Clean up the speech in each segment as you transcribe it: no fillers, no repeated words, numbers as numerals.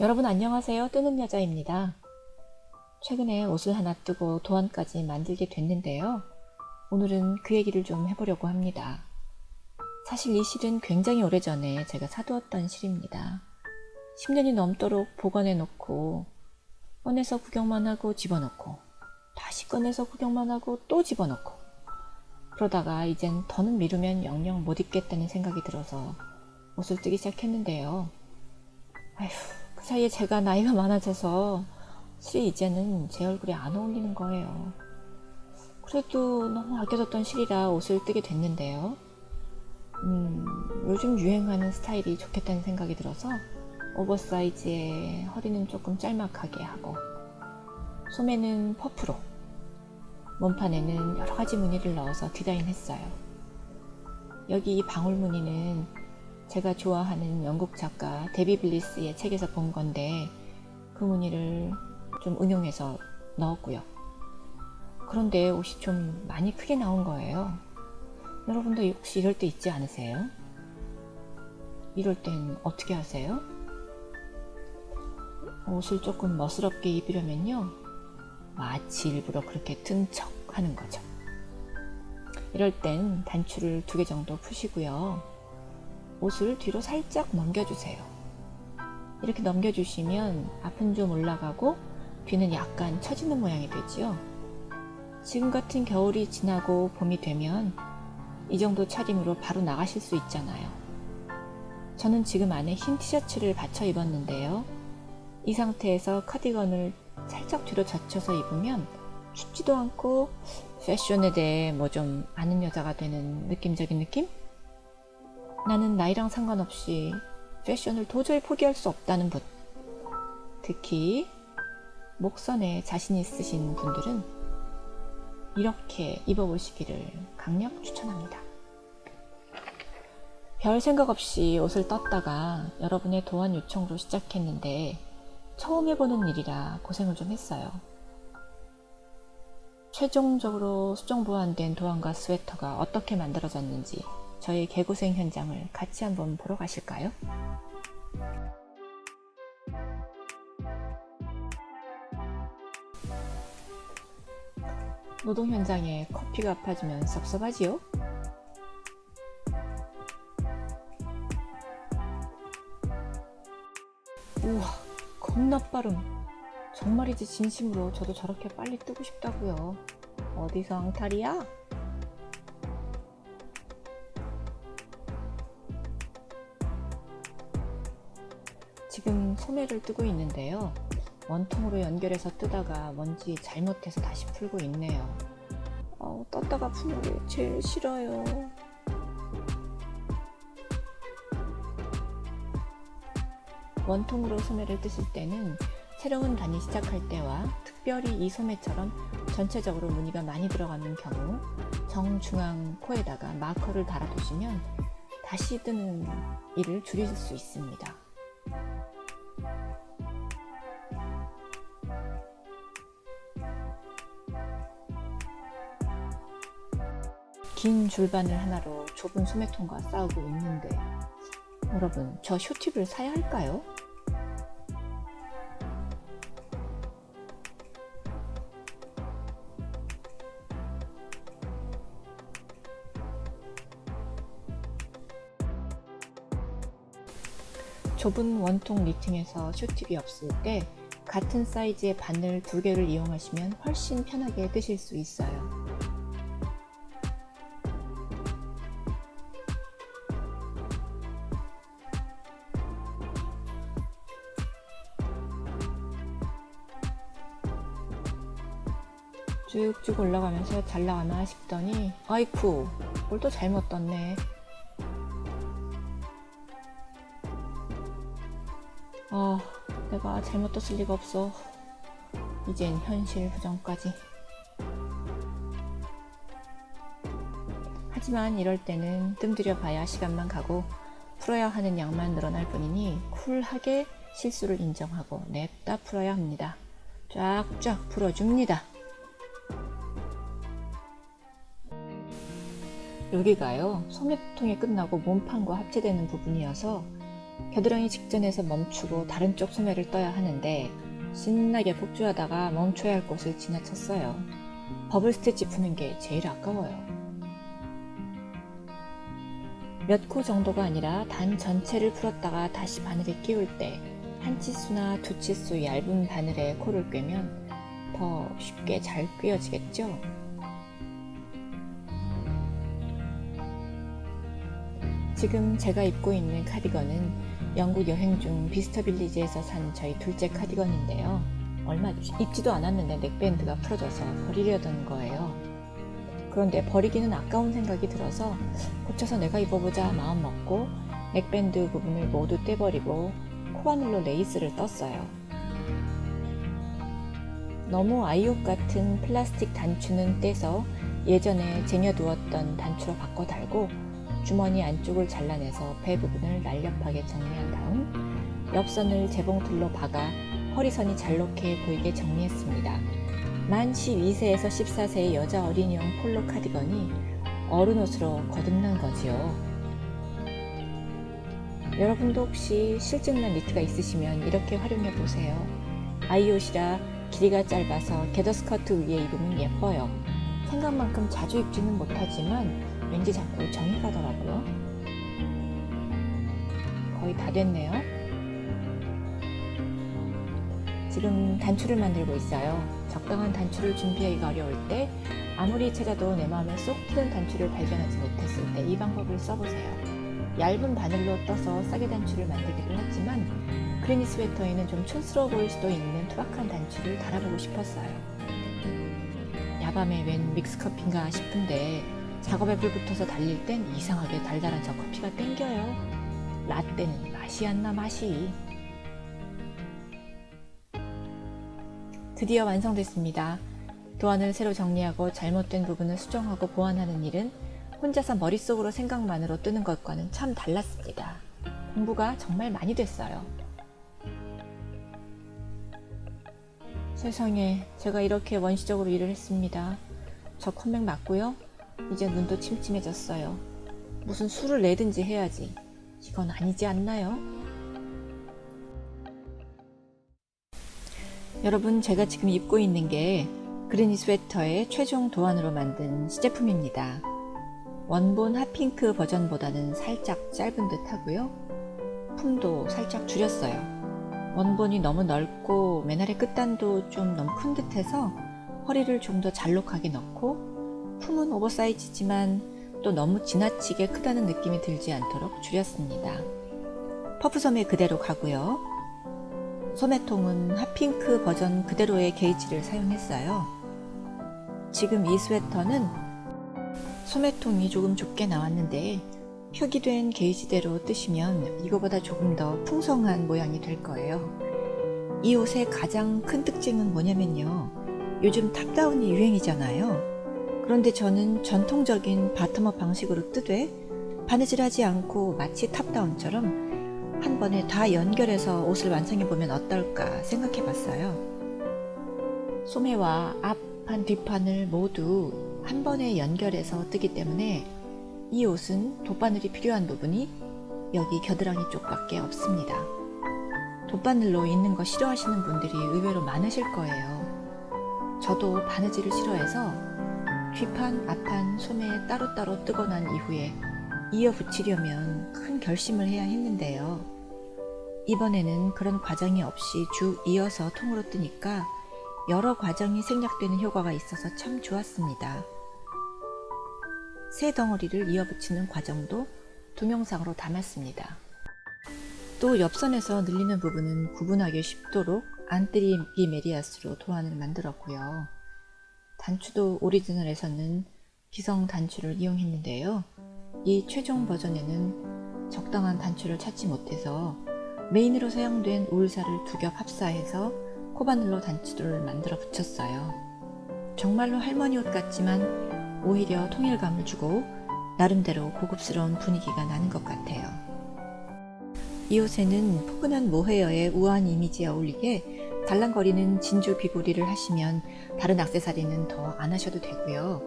여러분 안녕하세요. 뜨는 여자입니다. 최근에 옷을 하나 뜨고 도안까지 만들게 됐는데요. 오늘은 그 얘기를 좀 해보려고 합니다. 사실 이 실은 굉장히 오래전에 제가 사두었던 실입니다. 10년이 넘도록 보관해 놓고 꺼내서 구경만 하고 집어넣고 다시 꺼내서 구경만 하고 또 집어넣고 그러다가 이젠 더는 미루면 영영 못 입겠다는 생각이 들어서 옷을 뜨기 시작했는데요. 아휴, 그 사이에 제가 나이가 많아져서 실이 이제는 제 얼굴에 안 어울리는 거예요. 그래도 너무 아껴뒀던 실이라 옷을 뜨게 됐는데요. 요즘 유행하는 스타일이 좋겠다는 생각이 들어서 오버사이즈에 허리는 조금 짤막하게 하고 소매는 퍼프로 몸판에는 여러가지 무늬를 넣어서 디자인했어요. 여기 이 방울 무늬는 제가 좋아하는 영국 작가 데비 블리스의 책에서 본 건데 그 무늬를 좀 응용해서 넣었고요. 그런데 옷이 좀 많이 크게 나온 거예요. 여러분도 혹시 이럴 때 있지 않으세요? 이럴 땐 어떻게 하세요? 옷을 조금 멋스럽게 입으려면요, 마치 일부러 그렇게 든 척 하는 거죠. 이럴 땐 단추를 2개 정도 푸시고요, 옷을 뒤로 살짝 넘겨주세요. 이렇게 넘겨주시면 앞은 좀 올라가고 뒤는 약간 처지는 모양이 되죠. 지금 같은 겨울이 지나고 봄이 되면 이 정도 차림으로 바로 나가실 수 있잖아요. 저는 지금 안에 흰 티셔츠를 받쳐 입었는데요. 이 상태에서 카디건을 살짝 뒤로 젖혀서 입으면 춥지도 않고 패션에 대해 뭐 좀 아는 여자가 되는 느낌적인 느낌? 나는 나이랑 상관없이 패션을 도저히 포기할 수 없다는 분, 특히 목선에 자신 있으신 분들은 이렇게 입어보시기를 강력 추천합니다. 별 생각 없이 옷을 떴다가 여러분의 도안 요청으로 시작했는데 처음 해보는 일이라 고생을 좀 했어요. 최종적으로 수정 보완된 도안과 스웨터가 어떻게 만들어졌는지 저의 개고생 현장을 같이 한번 보러 가실까요? 노동 현장에 커피가 아파지면 섭섭하지요? 우와, 겁나 빠름. 정말이지 진심으로 저도 저렇게 빨리 뜨고 싶다고요. 어디서 앙탈이야? 지금 소매를 뜨고 있는데요. 원통으로 연결해서 뜨다가 뭔지 잘못해서 다시 풀고 있네요. 떴다가 푸는 게 제일 싫어요. 원통으로 소매를 뜨실 때는 새로운 단이 시작할 때와 특별히 이 소매처럼 전체적으로 무늬가 많이 들어가는 경우 정중앙 코에다가 마커를 달아두시면 다시 뜨는 일을 줄이실 수 있습니다. 긴 줄바늘 하나로 좁은 소매통과 싸우고 있는데 여러분, 저 쇼팁을 사야 할까요? 좁은 원통 니팅에서 쇼팁이 없을 때 같은 사이즈의 바늘 2개를 이용하시면 훨씬 편하게 뜨실 수 있어요. 쭉쭉 올라가면서 잘 나가나 싶더니 아이쿠, 뭘 또 잘못 떴네. 내가 잘못 떴을 리가 없어. 이젠 현실 부정까지. 하지만 이럴 때는 뜸들여 봐야 시간만 가고 풀어야 하는 양만 늘어날 뿐이니 쿨하게 실수를 인정하고 냅다 풀어야 합니다. 쫙쫙 풀어줍니다. 여기가요, 소매통이 끝나고 몸판과 합체되는 부분이어서 겨드랑이 직전에서 멈추고 다른 쪽 소매를 떠야 하는데 신나게 폭주하다가 멈춰야 할 곳을 지나쳤어요. 버블 스티치 푸는 게 제일 아까워요. 몇 코 정도가 아니라 단 전체를 풀었다가 다시 바늘에 끼울 때 한 치수나 두 치수 얇은 바늘에 코를 꿰면 더 쉽게 잘 꿰어지겠죠? 지금 제가 입고 있는 카디건은 영국 여행 중 비스터 빌리지에서 산 저희 둘째 카디건인데요. 얼마 입지도 않았는데 넥밴드가 풀어져서 버리려던 거예요. 그런데 버리기는 아까운 생각이 들어서 고쳐서 내가 입어보자 마음 먹고 넥밴드 부분을 모두 떼버리고 코바늘로 레이스를 떴어요. 너무 아이옷 같은 플라스틱 단추는 떼서 예전에 쟁여두었던 단추로 바꿔 달고 주머니 안쪽을 잘라내서 배 부분을 날렵하게 정리한 다음 옆선을 재봉틀로 박아 허리선이 잘록해 보이게 정리했습니다. 만 12세에서 14세의 여자 어린이용 폴로 카디건이 어른 옷으로 거듭난 거지요. 여러분도 혹시 실증난 니트가 있으시면 이렇게 활용해 보세요. 아이옷이라 길이가 짧아서 게더스커트 위에 입으면 예뻐요. 생각만큼 자주 입지는 못하지만 왠지 자꾸 정이 가더라고요. 거의 다 됐네요. 지금 단추를 만들고 있어요. 적당한 단추를 준비하기가 어려울 때 아무리 찾아도 내 마음에 쏙 드는 단추를 발견하지 못했을 때 이 방법을 써보세요. 얇은 바늘로 떠서 싸게 단추를 만들기도 했지만 그레니 스웨터에는 좀 촌스러워 보일 수도 있는 투박한 단추를 달아보고 싶었어요. 야밤에 웬 믹스커피인가 싶은데 작업에 불 붙어서 달릴 땐 이상하게 달달한 저 커피가 땡겨요. 라떼는 맛이 안 나 맛이. 드디어 완성됐습니다. 도안을 새로 정리하고 잘못된 부분을 수정하고 보완하는 일은 혼자서 머릿속으로 생각만으로 뜨는 것과는 참 달랐습니다. 공부가 정말 많이 됐어요. 세상에, 제가 이렇게 원시적으로 일을 했습니다. 저 컴백 맞고요. 이제 눈도 침침해졌어요. 무슨 수를 내든지 해야지. 이건 아니지 않나요? 여러분, 제가 지금 입고 있는 게 그레니 스웨터의 최종 도안으로 만든 시제품입니다. 원본 핫핑크 버전보다는 살짝 짧은 듯 하고요. 품도 살짝 줄였어요. 원본이 너무 넓고 맨날의 끝단도 좀 너무 큰 듯해서 허리를 좀 더 잘록하게 넣고 품은 오버사이즈지만 또 너무 지나치게 크다는 느낌이 들지 않도록 줄였습니다. 퍼프 소매 그대로 가고요. 소매통은 핫핑크 버전 그대로의 게이지를 사용했어요. 지금 이 스웨터는 소매통이 조금 좁게 나왔는데 표기된 게이지대로 뜨시면 이거보다 조금 더 풍성한 모양이 될 거예요. 이 옷의 가장 큰 특징은 뭐냐면요. 요즘 탑다운이 유행이잖아요. 그런데 저는 전통적인 바텀업 방식으로 뜨되 바느질하지 않고 마치 탑다운처럼 한 번에 다 연결해서 옷을 완성해보면 어떨까 생각해봤어요. 소매와 앞판, 뒷판을 모두 한 번에 연결해서 뜨기 때문에 이 옷은 돗바늘이 필요한 부분이 여기 겨드랑이 쪽밖에 없습니다. 돗바늘로 있는 거 싫어하시는 분들이 의외로 많으실 거예요. 저도 바느질을 싫어해서 뒷판, 앞판, 소매에 따로따로 뜨고 난 이후에 이어 붙이려면 큰 결심을 해야 했는데요. 이번에는 그런 과정이 없이 쭉 이어서 통으로 뜨니까 여러 과정이 생략되는 효과가 있어서 참 좋았습니다. 새 덩어리를 이어 붙이는 과정도 동영상으로 담았습니다. 또 옆선에서 늘리는 부분은 구분하기 쉽도록 안뜨리기 메리아스로 도안을 만들었고요. 단추도 오리지널에서는 기성 단추를 이용했는데요. 이 최종 버전에는 적당한 단추를 찾지 못해서 메인으로 사용된 울사를 두 겹 합사해서 코바늘로 단추를 만들어 붙였어요. 정말로 할머니 옷 같지만 오히려 통일감을 주고 나름대로 고급스러운 분위기가 나는 것 같아요. 이 옷에는 포근한 모헤어의 우아한 이미지에 어울리게 달랑거리는 진주 귀고리를 하시면 다른 액세서리는 더 안 하셔도 되고요.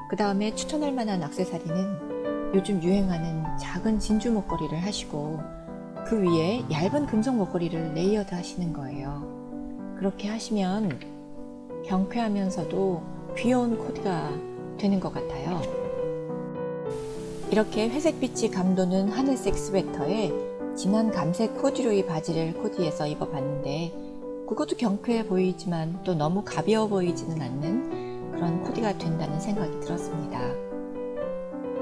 그 다음에 추천할 만한 액세서리는 요즘 유행하는 작은 진주 목걸이를 하시고 그 위에 얇은 금속 목걸이를 레이어드 하시는 거예요. 그렇게 하시면 경쾌하면서도 귀여운 코디가 되는 것 같아요. 이렇게 회색빛이 감도는 하늘색 스웨터에 진한 감색 코듀로이 바지를 코디해서 입어봤는데 그것도 경쾌해 보이지만 또 너무 가벼워 보이지는 않는 그런 코디가 된다는 생각이 들었습니다.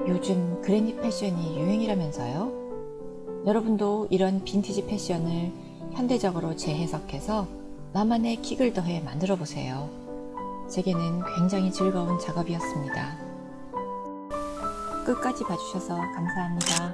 요즘 그랜디 패션이 유행이라면서요? 여러분도 이런 빈티지 패션을 현대적으로 재해석해서 나만의 킥을 더해 만들어 보세요. 제게는 굉장히 즐거운 작업이었습니다. 끝까지 봐주셔서 감사합니다.